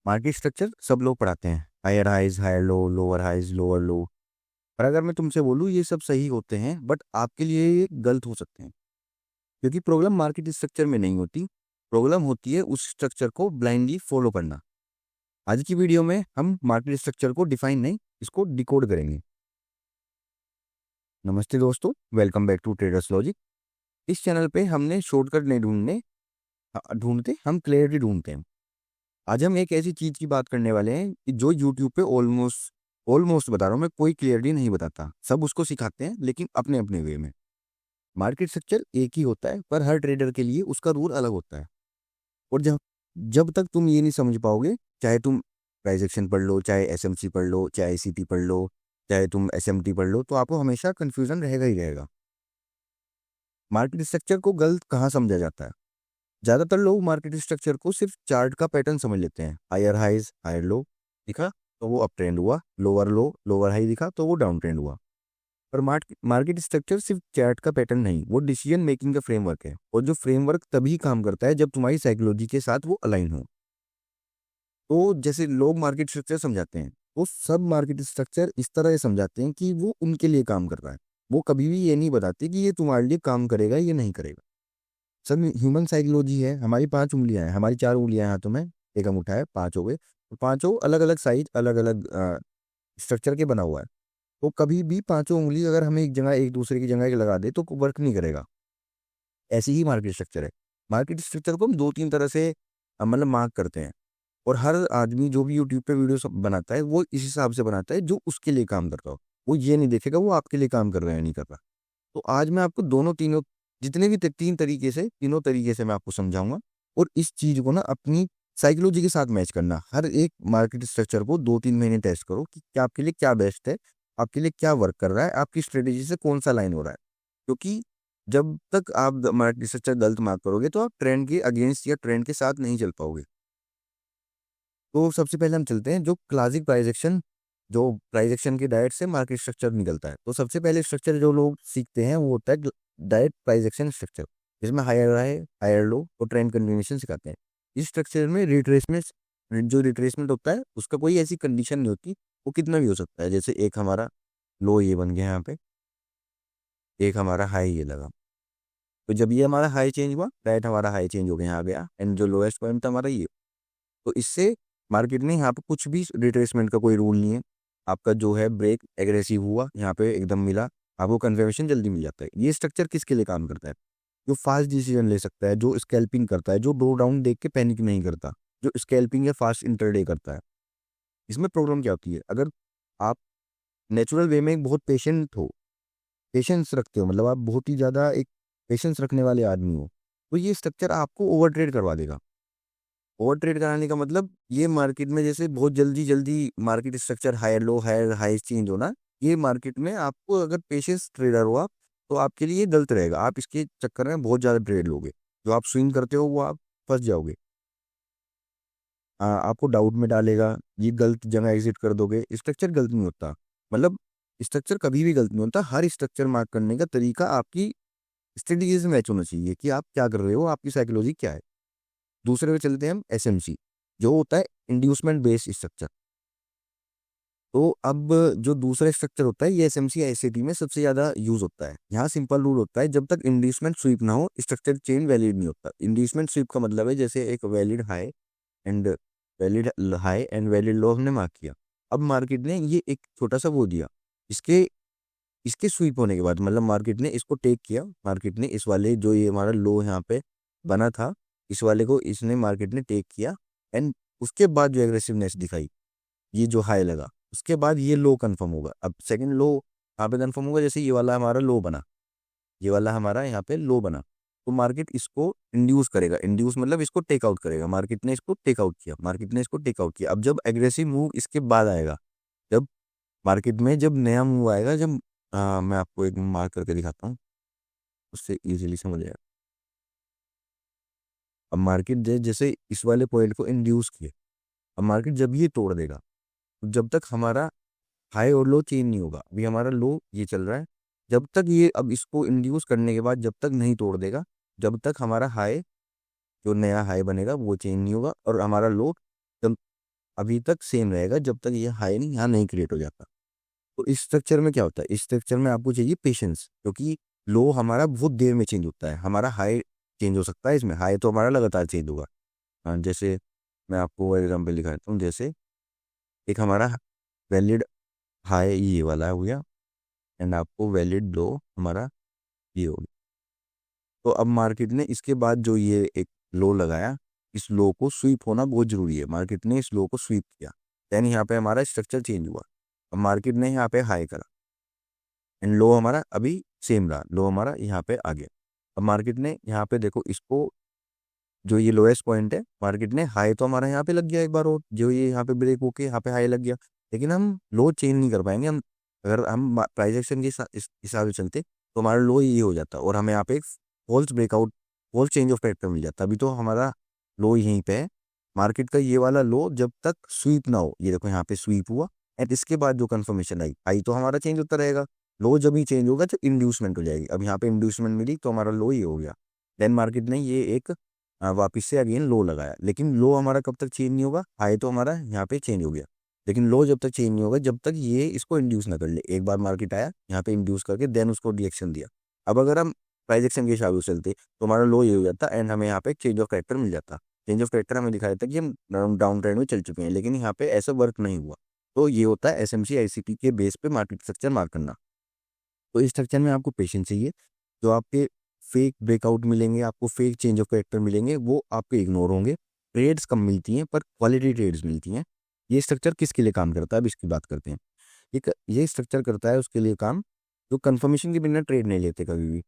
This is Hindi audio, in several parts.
मार्केट स्ट्रक्चर सब लोग पढ़ाते हैं, higher highs higher low, lower highs lower low. पर अगर मैं तुमसे बोलूँ ये सब सही होते हैं, बट आपके लिए ये गलत हो सकते हैं, क्योंकि प्रॉब्लम मार्केट स्ट्रक्चर में नहीं होती। प्रॉब्लम होती है उस स्ट्रक्चर को ब्लाइंडली फॉलो करना। आज की वीडियो में हम मार्केट स्ट्रक्चर को डिफाइन नहीं, इसको डिकोड करेंगे। नमस्ते दोस्तों, welcome back to traders logic. इस चैनल पे हमने शॉर्टकट नहीं ढूंढते, हम क्लियरिटी ढूंढते हैं। आज हम एक ऐसी चीज की बात करने वाले हैं कि जो यूट्यूब पे ऑलमोस्ट ऑलमोस्ट बता रहा हूँ मैं, कोई क्लियरिटी नहीं बताता। सब उसको सिखाते हैं लेकिन अपने अपने वे में। मार्केट स्ट्रक्चर एक ही होता है, पर हर ट्रेडर के लिए उसका रूल अलग होता है। और जब जब तक तुम ये नहीं समझ पाओगे, चाहे तुम प्राइस एक्शन पढ़ लो, चाहे एसएमसी पढ़ लो, चाहे सीपी पढ़ लो, चाहे तुम एसएमटी पढ़ लो, तो आपको हमेशा कंफ्यूजन रहेगा ही रहेगा। मार्केट स्ट्रक्चर को गलत कहाँ समझा जाता है? ज्यादातर लोग मार्केट स्ट्रक्चर को सिर्फ चार्ट का पैटर्न समझ लेते हैं। हायर हाइज हायर लो दिखा तो वो अप ट्रेंड हुआ, लोअर लो लोअर हाई दिखा तो वो डाउन ट्रेंड हुआ। पर मार्केट स्ट्रक्चर सिर्फ चार्ट का पैटर्न नहीं, वो डिसीजन मेकिंग का फ्रेमवर्क है। और जो फ्रेमवर्क तभी काम करता है जब तुम्हारी साइकोलॉजी के साथ वो अलाइन हो। तो जैसे लोग मार्केट स्ट्रक्चर समझाते हैं, वो सब मार्केट स्ट्रक्चर इस तरह से समझाते हैं कि वो उनके लिए काम कर रहा है। वो कभी भी ये नहीं बताते कि ये तुम्हारे लिए काम करेगा ये नहीं करेगा। सब ह्यूमन साइकोलॉजी है। हमारी 5 उंगलियां हैं, हमारी 4 उंगलियां हैं हाथों में, एक अंगूठा है, 5 हो गए। तो पांचों अलग अलग साइज अलग अलग स्ट्रक्चर के बना हुआ है। तो कभी भी 5 उंगली अगर हमें एक जगह एक दूसरे की जगह लगा दे तो वर्क नहीं करेगा। ऐसी ही मार्केट स्ट्रक्चर है। मार्केट स्ट्रक्चर को हम 2-3 तरह से मतलब मार्क करते हैं। और हर आदमी जो भी यूट्यूब पे वीडियो बनाता है वो इस हिसाब से बनाता है जो उसके लिए काम कर रहा हो। वो ये नहीं देखेगा वो आपके लिए काम कर रहा है या नहीं कर रहा। तो आज मैं आपको दोनों तीनों जितने भी 3 तरीके से, तीनों तरीके से मैं आपको समझाऊंगा। और इस चीज को ना अपनी साइकोलॉजी के साथ मैच करना। हर एक मार्केट स्ट्रक्चर को 2-3 महीने टेस्ट करो कि क्या आपके लिए क्या बेस्ट है, आपके लिए क्या वर्क कर रहा है, आपकी स्ट्रेटेजी से कौन सा लाइन हो रहा है। क्योंकि जब तक आप मार्केट स्ट्रक्चर गलत मार्क करोगे तो आप ट्रेंड के अगेंस्ट या ट्रेंड के साथ नहीं चल पाओगे। तो सबसे पहले हम चलते हैं जो क्लासिक प्राइस एक्शन, जो प्राइस एक्शन के डायरेक्ट से मार्केट स्ट्रक्चर निकलता है। तो सबसे पहले स्ट्रक्चर जो लोग सीखते हैं वो होता है डायरेक्ट प्राइस एक्शन स्ट्रक्चर, जिसमें हायर हाई हायर लो और ट्रेंड कंटिन्यूएशन सिखाते हैं। इस स्ट्रक्चर में रिट्रेसमेंट, जो रिट्रेसमेंट होता है उसका कोई ऐसी कंडीशन नहीं होती, वो कितना भी हो सकता है। जैसे एक हमारा लो ये बन गया यहाँ पे, एक हमारा हाई ये लगा, तो जब ये हमारा हाई चेंज हुआ, डायरेक्ट हमारा हाई चेंज हो गया यहाँ गया, एंड जो लोएस्ट पॉइंट था हमारा ये। तो इससे मार्केट में यहाँ पे कुछ भी रिट्रेसमेंट का कोई रूल नहीं है। आपका जो है ब्रेक एग्रेसिव हुआ, यहाँ पे एकदम मिला, आपको कन्फर्मेशन जल्दी मिल जाता है। ये स्ट्रक्चर किसके लिए काम करता है? जो फास्ट डिसीजन ले सकता है, जो स्कैल्पिंग करता है, जो ड्रो डाउन देख के पैनिक नहीं करता, जो स्कैल्पिंग या फास्ट इंटरडे करता है। इसमें प्रॉब्लम क्या होती है? अगर आप नेचुरल वे में एक बहुत पेशेंट हो, पेशेंस रखते हो, मतलब आप बहुत ही ज़्यादा एक पेशेंस रखने वाले आदमी हो, तो ये स्ट्रक्चर आपको ओवर ट्रेड करवा देगा। ओवर ट्रेड कराने का मतलब ये मार्केट में जैसे बहुत जल्दी जल्दी market structure higher low higher high change होना, ये मार्केट में आपको अगर पेशेंस ट्रेडर हो आप, तो आपके लिए गलत रहेगा। आप इसके चक्कर में बहुत ज़्यादा ट्रेड लोगे, जो आप स्विंग करते हो वो आप फंस जाओगे। आपको डाउट में डालेगा, ये गलत जगह एग्जिट कर दोगे। स्ट्रक्चर गलत नहीं होता, मतलब स्ट्रक्चर कभी भी गलत नहीं होता। हर स्ट्रक्चर मार्क करने का तरीका आपकी स्ट्रेटेजी से मैच होना चाहिए कि आप क्या कर रहे हो, आपकी साइकोलॉजी क्या है। दूसरे पे चलते हैं हम, एसएमसी, जो होता है इंड्यूसमेंट बेस्ड स्ट्रक्चर। तो अब जो दूसरा स्ट्रक्चर होता है ये एसएमसी एसएटी में सबसे ज्यादा यूज होता है। यहाँ सिंपल रूल होता है, जब तक इंड्यूसमेंट स्वीप ना हो स्ट्रक्चर चेन वैलिड नहीं होता। इंड्यूसमेंट स्वीप का मतलब है जैसे एक and valid high and valid low हमने मार्क किया। अब मार्केट ने ये एक छोटा सा वो दिया, इसके इसके स्वीप होने के बाद मतलब मार्केट ने इसको टेक किया, मार्केट ने इस वाले जो ये हमारा लो यहाँ पे बना था, इस वाले को इसने मार्केट ने टेक किया। एंड उसके बाद जो एग्रेसिवनेस दिखाई, ये जो हाई लगा, उसके बाद ये लो कंफर्म होगा। अब सेकंड लो यहाँ पे कंफर्म होगा, जैसे ये वाला हमारा लो बना, ये वाला हमारा यहाँ पे लो बना, तो मार्केट इसको इंड्यूस करेगा। इंड्यूस मतलब इसको टेक आउट करेगा। मार्केट ने इसको टेक आउट किया, मार्केट ने इसको टेक आउट किया। अब जब एग्रेसिव मूव इसके बाद आएगा, जब मार्केट में जब नया मूव आएगा, जब मैं आपको एक मार्क करके दिखाता हूँ, उससे इजीली समझ आएगा। अब मार्केट जैसे इस वाले पॉइंट को इंड्यूस किए, अब मार्केट जब ये तोड़ देगा, तो जब तक हमारा हाई और लो चेंज नहीं होगा, अभी हमारा लो ये चल रहा है, जब तक ये अब इसको इंड्यूस करने के बाद जब तक नहीं तोड़ देगा, जब तक हमारा हाई, जो नया हाई बनेगा वो चेंज नहीं होगा, और हमारा लो जब अभी तक सेम रहेगा जब तक ये हाई नहीं यहाँ नहीं क्रिएट हो जाता। तो इस स्ट्रक्चर में क्या होता है, इस स्ट्रक्चर में आपको चाहिए पेशेंस, क्योंकि लो हमारा बहुत देर में चेंज होता है, हमारा हाई चेंज हो सकता है, इसमें हाई तो हमारा लगातार चेंज होगा। जैसे मैं आपको एग्जाम्पल दिखा देता हूँ, जैसे एक हमारा वैलिड हाई ये वाला हो गया, एंड आपको वैलिड लो हमारा ये हो गया। तो अब मार्केट ने इसके बाद जो ये एक लो लगाया, इस लो को स्वीप होना बहुत जरूरी है, मार्केट ने इस लो को स्वीप किया, देन यहाँ पे हमारा स्ट्रक्चर चेंज हुआ। अब मार्केट ने यहाँ पे हाई करा एंड लो हमारा अभी सेम रहा, लो हमारा यहाँ पे आ गया। अब मार्केट ने यहाँ पे देखो इसको, जो ये लोएस्ट पॉइंट है, मार्केट ने हाई तो हमारा यहाँ पे लग गया एक बार, और जो ये यहाँ पे ब्रेक होके यहाँ पे हाई लग गया, लेकिन हम लो चेंज नहीं कर पाएंगे। हम अगर हम प्राइस एक्शन के इस हिसाब से चलते तो हमारा लो ये हो जाता और हमें यहाँ पे एक false breakout, false change of character मिल जाता। अभी तो हमारा लो यहीं पे है, मार्केट का ये वाला लो जब तक स्वीप ना हो, ये देखो यहाँ पे स्वीप हुआ एंड इसके बाद जो कंफर्मेशन आई, हाई तो हमारा चेंज होता रहेगा, लो जब ही चेंज होगा जब इंड्यूसमेंट हो जाएगी। अब यहाँ पे इंड्यूसमेंट मिली तो हमारा लो ही हो गया, देन मार्केट ने ये एक वापिस से अगेन लो लगाया, लेकिन लो हमारा कब तक चेंज नहीं होगा, हाई तो हमारा यहाँ पे चेंज हो गया, लेकिन लो जब तक चेंज नहीं होगा जब तक ये इसको इंड्यूस ना कर ले। एक बार मार्केट आया यहाँ पे इंड्यूस करके देन उसको रिएक्शन दिया। अब अगर हम प्राइस एक्शन के हिसाब से चलते तो हमारा लो ये हो जाता एंड हमें यहाँ पे चेंज ऑफ कैरेक्टर मिल जाता। चेंज ऑफ कैरेक्टर हमें दिखाया था कि हम डाउन ट्रेंड में चल चुके हैं, लेकिन यहाँ पे ऐसा वर्क नहीं हुआ। तो ये होता है एसएमसी आईसीपी के बेस पे मार्केट स्ट्रक्चर मार्क करना। तो इस स्ट्रक्चर में आपको पेशेंस चाहिए, जो आपके फेक ब्रेकआउट मिलेंगे, आपको फेक चेंज ऑफ कैरेक्टर मिलेंगे, वो आपके इग्नोर होंगे। ट्रेड्स कम मिलती हैं पर क्वालिटी ट्रेड्स मिलती हैं। ये स्ट्रक्चर किसके लिए काम करता है, अब इसकी बात करते हैं। ये स्ट्रक्चर करता है उसके लिए काम जो कंफर्मेशन के बिना ट्रेड नहीं लेते कभी भी,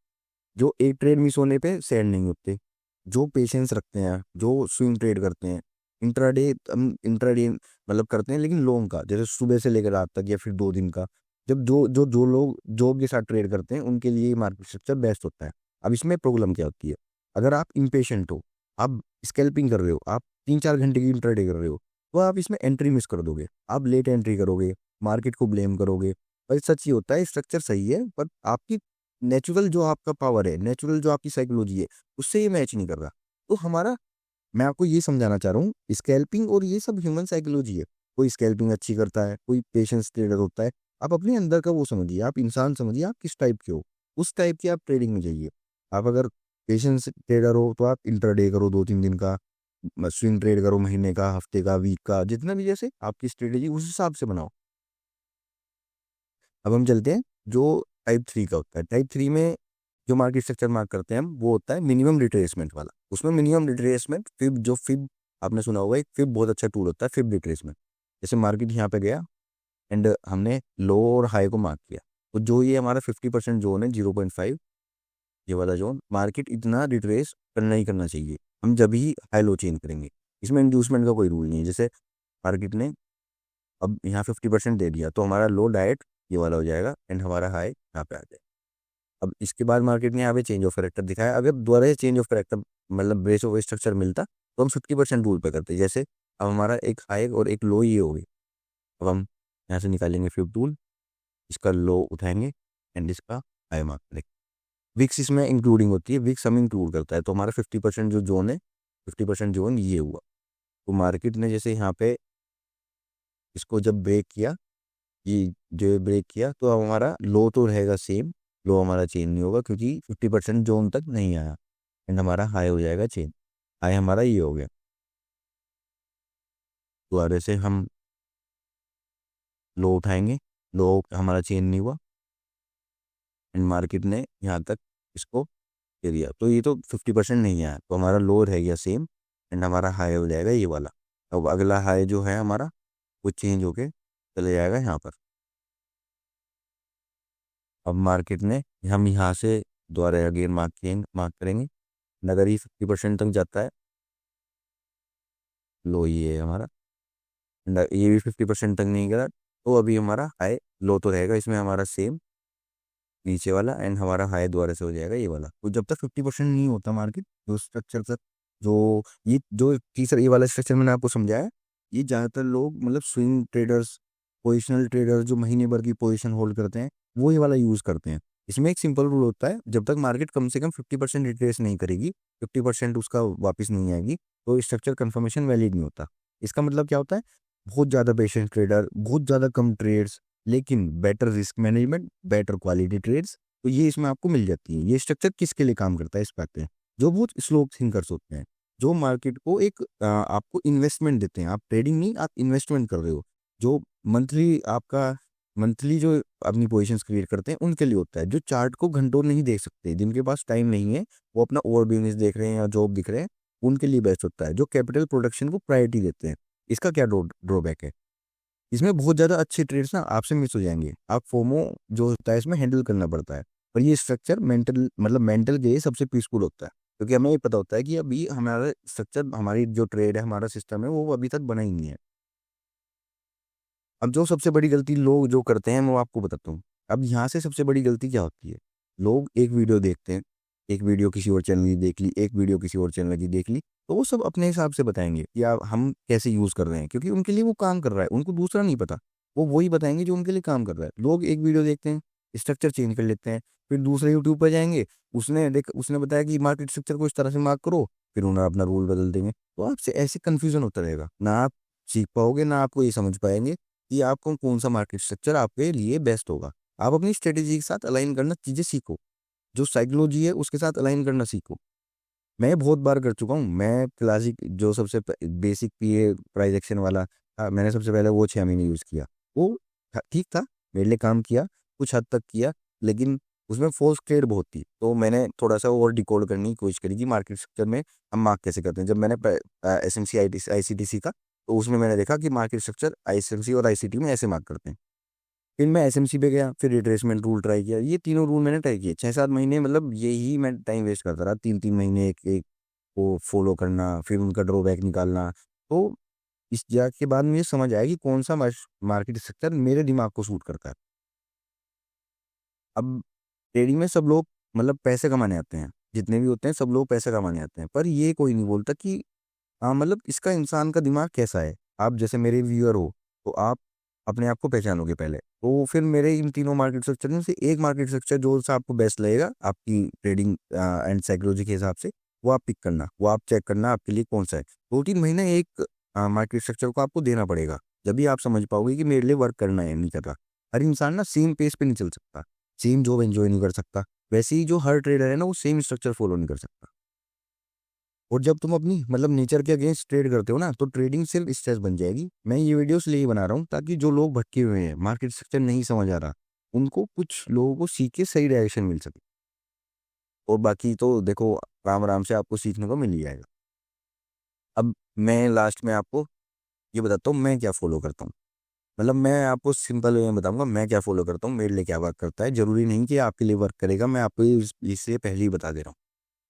जो एक ट्रेड मिस होने पे सैड नहीं होते, जो पेशेंस रखते हैं, जो स्विंग ट्रेड करते हैं। इंट्राडे हम इंट्राडे मतलब करते हैं लेकिन लॉन्ग का, जैसे सुबह से लेकर रात तक या फिर 2 दिन का। जब जो लोग जॉब के साथ ट्रेड करते हैं उनके लिए मार्केट स्ट्रक्चर बेस्ट होता है। अब इसमें प्रॉब्लम क्या होती है, अगर आप इम्पेशेंट हो, आप स्कैल्पिंग कर रहे हो, आप 3-4 घंटे की इंट्राडे कर रहे हो, तो आप इसमें एंट्री मिस कर दोगे, आप लेट एंट्री करोगे, मार्केट को ब्लेम करोगे। पर सच ये होता है स्ट्रक्चर सही है पर आपकी नेचुरल जो आपका पावर है, नेचुरल जो आपकी साइकोलॉजी है, उससे ये मैच नहीं कर रहा। तो हमारा, मैं आपको ये समझाना चाह रहा हूँ, स्कैल्पिंग और ये सब ह्यूमन साइकोलॉजी है। कोई स्कैल्पिंग अच्छी करता है, कोई पेशेंस ट्रेडर होता है। आप अपने अंदर का वो समझिए, आप इंसान समझिए, आप किस टाइप के हो, उस टाइप की आप ट्रेडिंग में जाइए। आप अगर पेशेंस ट्रेडर हो तो आप इंट्राडे करो 2-3 दिन का, स्विंग ट्रेड करो महीने का, हफ्ते का, वीक का, जितना भी जैसे आपकी स्ट्रेटेजी उस हिसाब से बनाओ। अब हम चलते हैं जो टाइप 3 का होता है। टाइप 3 में जो मार्केट स्ट्रक्चर मार्क करते हैं हम, वो होता है मिनिमम रिट्रेसमेंट वाला। उसमें मिनिमम रिट्रेसमेंट फिब, जो फिब आपने सुना होगा, एक फिब बहुत अच्छा टूल होता है, फिब रिट्रेसमेंट। जैसे मार्केट यहाँ पे गया एंड हमने लो और हाई को मार्क किया, तो जो ये हमारा 50% जोन है 0.5, ये वाला जोन, मार्केट इतना रिट्रेस करना ही करना चाहिए, हम जब ही हाई लो चेंज करेंगे। इसमें इंड्यूसमेंट का कोई रूल नहीं है। जैसे मार्केट ने अब यहाँ 50% दे दिया तो हमारा लो डायरेक्ट ये वाला हो जाएगा एंड हमारा हाई यहाँ पे आ जाएगा। अब इसके बाद मार्केट ने यहाँ पे चेंज ऑफ कैरेक्टर दिखाया, अगर दोबारा से चेंज ऑफ कैरेक्टर मतलब बेस ऑफ स्ट्रक्चर मिलता तो हम 50% रूल पे करते। जैसे अब हमारा एक हाई और एक लो ये हो गई, अब हम यहाँ से निकालेंगे फ्लिप टूल, इसका लो उठाएंगे एंड इसका हाई मार्क करेंगे। विक्स इसमें इंक्लूडिंग होती है, विक्स हम इंक्लूड करता है, तो हमारा 50% जो जोन है, 50% जोन ये हुआ। तो मार्केट ने जैसे यहाँ पे इसको जब ब्रेक किया, ये जो ब्रेक किया, तो अब हमारा लो तो रहेगा सेम, लो हमारा चेंज नहीं होगा क्योंकि 50% जोन तक नहीं आया एंड हमारा हाई हो जाएगा चेंज। हाई हमारा ये हो गया, दोबारा से हम लो उठाएंगे, लो हमारा चेंज नहीं हुआ एंड मार्केट ने यहाँ तक इसको दे दिया, तो ये तो 50% नहीं आया, तो हमारा लो रह गया सेम एंड हमारा हाई हो जाएगा ये वाला। अब अगला हाई जो है हमारा वो चेंज होके चले जाएगा यहाँ पर। अब मार्केट ने, हम यहाँ से दोबारा अगेन मार्क करेंगे, अगर ये 50% तक जाता है, लो ये है हमारा, ये भी 50% तक नहीं गया, तो अभी हमारा हाई, लो तो रहेगा इसमें हमारा सेम नीचे वाला एंड हमारा हाई दोबारा से हो जाएगा ये वाला। तो जब तक 50% नहीं होता मार्केट, जो स्ट्रक्चर तक, जो तीसरा ये वाला स्ट्रक्चर मैंने आपको समझाया, ये ज़्यादातर लोग मतलब स्विंग ट्रेडर्स, पोजिशनल ट्रेडर जो महीने भर की पोजीशन होल्ड करते हैं, वो ये वाला यूज़ करते हैं। इसमें एक सिंपल रूल होता है, जब तक मार्केट कम से कम 50% रिट्रेस नहीं करेगी, 50% उसका वापस नहीं आएगी, तो स्ट्रक्चर कंफर्मेशन वैलिड नहीं होता। इसका मतलब क्या होता है, बहुत ज़्यादा पेशेंस ट्रेडर, बहुत ज़्यादा कम ट्रेड्स, लेकिन better risk management, better quality trades, तो ये इसमें आपको मिल जाती है। ये स्ट्रक्चर किसके लिए काम करता है इस पे आते हैं, जो बहुत स्लो थिंकर्स होते हैं, जो मार्केट को एक आपको इन्वेस्टमेंट देते हैं। आप ट्रेडिंग नहीं, आप इन्वेस्टमेंट कर रहे हो। जो मंथली आपका मंथली जो अपनी पोजीशंस क्रिएट करते हैं उनके लिए होता है। जो चार्ट को घंटों नहीं देख सकते, जिनके पास टाइम नहीं है, वो अपना और बिजनेस देख रहे हैं या जॉब दिख रहे हैं, उनके लिए बेस्ट होता है। जो कैपिटल प्रोडक्शन को प्रायोरिटी देते हैं। इसका क्या ड्रॉबैक है, इसमें बहुत ज़्यादा अच्छे ट्रेड्स ना आपसे मिस हो जाएंगे। आप फोमो जो होता है इसमें हैंडल करना पड़ता है। पर ये स्ट्रक्चर मेंटल के लिए सबसे पीसफुल होता है, क्योंकि हमें ये पता होता है कि अभी हमारा स्ट्रक्चर, हमारी जो ट्रेड है, हमारा सिस्टम है, वो अभी तक बना ही नहीं है। अब जो सबसे बड़ी गलती लोग जो करते हैं मैं आपको बताता हूँ। अब यहाँ से सबसे बड़ी गलती क्या होती है, लोग एक वीडियो देखते हैं, एक वीडियो किसी और चैनल की देख ली, एक वीडियो किसी और चैनल की देख ली, तो वो सब अपने हिसाब से बताएंगे कि आप हम कैसे यूज़ कर रहे हैं, क्योंकि उनके लिए वो काम कर रहा है, उनको दूसरा नहीं पता। वो वही बताएंगे जो उनके लिए काम कर रहा है। लोग एक वीडियो देखते हैं, स्ट्रक्चर चेंज कर लेते हैं, फिर दूसरे यूट्यूब पर जाएंगे, उसने बताया कि मार्केट स्ट्रक्चर को इस तरह से मार्क करो, फिर उन्हें अपना रूल बदल देंगे। तो आपसे ऐसे कन्फ्यूजन होता रहेगा, ना आप सीख पाओगे, ना आपको ये समझ पाएंगे कि आपको कौन सा मार्केट स्ट्रक्चर आपके लिए बेस्ट होगा। आप अपनी स्ट्रेटेजी के साथ अलाइन करना चीज़ें सीखो, जो साइकोलॉजी है उसके साथ अलाइन करना सीखो। मैं बहुत बार कर चुका हूँ। मैं क्लासिक जो सबसे बेसिक पीए प्राइस एक्शन वाला था, मैंने सबसे पहले वो 6 महीने यूज़ किया। वो ठीक था, मेरे लिए काम किया, कुछ हद तक किया, लेकिन उसमें फॉल्स ट्रेड बहुत थी। तो मैंने थोड़ा सा और डिकोड करने की कोशिश करी कि मार्केट स्ट्रक्चर में हम मार्क कैसे करते हैं। जब मैंने एस एम सी आई सी टी सीखा, तो उसमें मैंने देखा कि मार्केट स्ट्रक्चर ISMC और ICT में ऐसे मार्क करते हैं। फिर मैं SMC पे गया, फिर रिट्रेसमेंट रूल ट्राई किया। ये तीनों रूल मैंने ट्राई किए 6-7 महीने, मतलब यही मैं टाइम वेस्ट करता रहा, 3-3 महीने एक एक को फॉलो करना, फिर उनका ड्रॉबैक निकालना। तो इस के बाद मुझे समझ आया कि कौन सा मार्केट स्ट्रक्चर मेरे दिमाग को सूट करता है। अब ट्रेडिंग में सब लोग मतलब पैसे कमाने आते हैं, जितने भी होते हैं सब लोग पैसे कमाने आते हैं, पर ये कोई नहीं बोलता कि हाँ, मतलब इसका इंसान का दिमाग कैसा है। आप जैसे मेरे व्यूअर हो, तो आप अपने आप को पहचानोगे पहले, तो फिर मेरे इन तीनों मार्केट स्ट्रक्चर में से एक मार्केट स्ट्रक्चर जो सा आपको बेस्ट लगेगा आपकी ट्रेडिंग एंड साइकोलॉजी के हिसाब से, वो आप पिक करना, वो आप चेक करना आपके लिए कौन सा है। 2-3 महीने एक मार्केट स्ट्रक्चर को आपको देना पड़ेगा, जब भी आप समझ पाओगे कि मेरे लिए वर्क करना है नहीं कर रहा। हर इंसान ना सेम पेस पे नहीं चल सकता, सेम जॉब एंजॉय नहीं कर सकता। वैसे ही जो हर ट्रेडर है ना, वो सेम स्ट्रक्चर फॉलो नहीं कर सकता। और जब तुम अपनी मतलब नेचर के अगेंस्ट ट्रेड करते हो ना, तो ट्रेडिंग सिर्फ स्ट्रेस बन जाएगी। मैं ये वीडियोस लिए बना रहा हूँ ताकि जो लोग भटके हुए हैं, मार्केट स्ट्रक्चर नहीं समझ आ रहा, उनको कुछ लोगों को सीख के सही डायरेक्शन मिल सके। और बाकी तो देखो, आराम आराम से आपको सीखने को मिल ही जाएगा। अब मैं लास्ट में आपको ये बताता हूँ मैं क्या फॉलो करता हूँ। मतलब मैं आपको सिंपल वे में बताऊंगा मैं क्या फॉलो करता हूँ, मेरे लिए क्या वर्क करता है। जरूरी नहीं कि आपके लिए वर्क करेगा, मैं आपको इससे पहले ही बता दे रहा हूँ।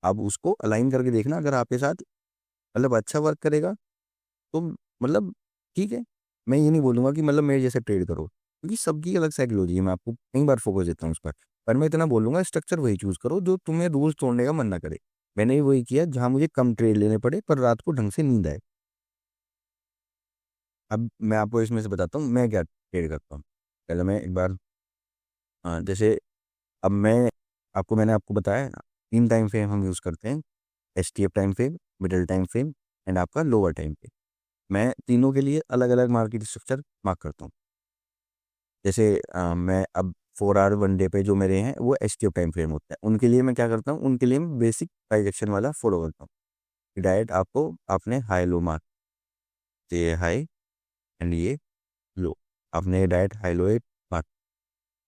आप उसको अलाइन करके देखना, अगर आपके साथ मतलब अच्छा वर्क करेगा तो मतलब ठीक है। मैं ये नहीं बोलूँगा कि मतलब मेरे जैसे ट्रेड करो, क्योंकि सबकी अलग साइकोलॉजी है। मैं आपको कई बार फोकस देता हूँ उस पर मैं इतना बोलूँगा स्ट्रक्चर वही चूज़ करो जो तुम्हें रूल्स तोड़ने का मन ना करे। मैंने भी वही किया, जहाँ मुझे कम ट्रेड लेने पड़े पर रात को ढंग से नींद आए। अब मैं आपको इसमें से बताता हूँ मैं क्या ट्रेड करता हूँ। पहले मैं एक बार जैसे अब मैंने आपको बताया 3 टाइम फ्रेम हम यूज़ करते हैं। STF time frame, middle time frame and आपका लोअर टाइम फ्रेम। मैं तीनों के लिए अलग अलग मार्केट स्ट्रक्चर मार्क करता हूँ। जैसे मैं अब 4 आवर 1 डे पे जो मेरे हैं वो STF टाइम फ्रेम होते हैं। उनके लिए मैं क्या करता हूँ, उनके लिए मैं बेसिक प्राइस एक्शन वाला फॉलो करता हूँ। डायरेक्ट आपको आपने हाई लो मार्क, तो ये हाई एंड ये लो, आपने डायरेक्ट हाई लो मार्क।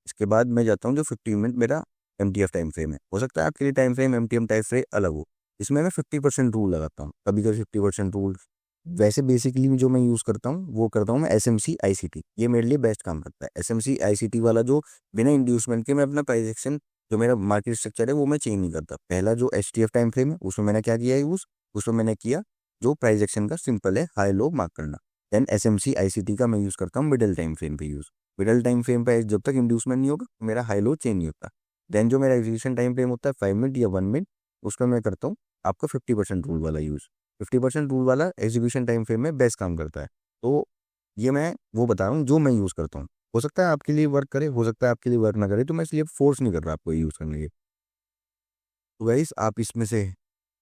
इसके बाद मैं जाता हूँ जो 15 मिनट मेरा MTF टाइम फ्रेम है। हो सकता है आपके लिए time frame MTM time frame अलग हो। इसमें मैं 50% रूल लगाता हूँ, कभी कभी 50% रूल। वैसे बेसिकली जो मैं यूज़ करता हूँ वो करता हूँ मैं SMC ICT, ये मेरे लिए बेस्ट काम करता है। SMC ICT वाला जो बिना इंड्यूसमेंट के मैं अपना प्राइस एक्शन जो मेरा मार्केट स्ट्रक्चर है वो मैं चेंज नहीं करता। पहला जो STF टाइम फ्रेम है उसमें मैंने क्या किया यूज़, उसमें मैंने किया जो प्राइस एक्शन का सिंपल है हाई लो मार्क करना। देन SMC ICT का मैं यूज़ करता हूँ मिडिल टाइम फ्रेम पे यूज़। मिडल टाइम फ्रेम पे जब तक इंड्यूसमेंट नहीं होगा मेरा हाई लो चेंज नहीं होता। देन जो मेरा एग्जीक्यूशन टाइम फ्रेम होता है 5 मिनट या 1 मिनट, उसका मैं करता हूँ आपका 50% रूल वाला यूज़। 50% रूल वाला एग्जीक्यूशन टाइम फ्रेम में बेस्ट काम करता है। तो ये मैं वो बता रहा हूँ जो मैं यूज़ करता हूँ। हो सकता है आपके लिए वर्क करे, हो सकता है आपके लिए वर्क ना करे, तो मैं इसलिए फोर्स नहीं कर रहा आपको यूज़ करने के। तो गाइस आप इसमें से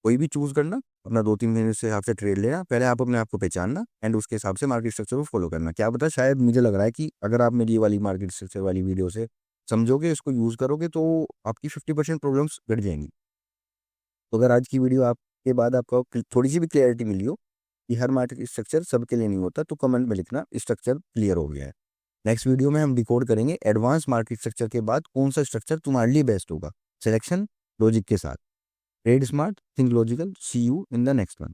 कोई भी चूज़ करना, अपना 2-3 महीने से हिसाब से ट्रेड लेना, पहले आप अपने आप को पहचानना एंड उसके हिसाब से मार्केट स्ट्रक्चर को फॉलो करना। क्या पता, शायद मुझे लग रहा है कि अगर आप मेरी ये वाली मार्केट स्ट्रक्चर वाली वीडियो से समझोगे, इसको यूज़ करोगे, तो आपकी 50% प्रॉब्लम्स घट जाएंगी। तो अगर आज की वीडियो आपके बाद आपको थोड़ी सी भी क्लियरिटी मिली हो कि हर मार्केट स्ट्रक्चर सबके लिए नहीं होता, तो कमेंट में लिखना स्ट्रक्चर क्लियर हो गया है। नेक्स्ट वीडियो में हम डिकोड करेंगे एडवांस मार्केट स्ट्रक्चर के बाद कौन सा स्ट्रक्चर तुम्हारे लिए बेस्ट होगा, सिलेक्शन लॉजिक के साथ। Trade smart, think logical. See you in the next one.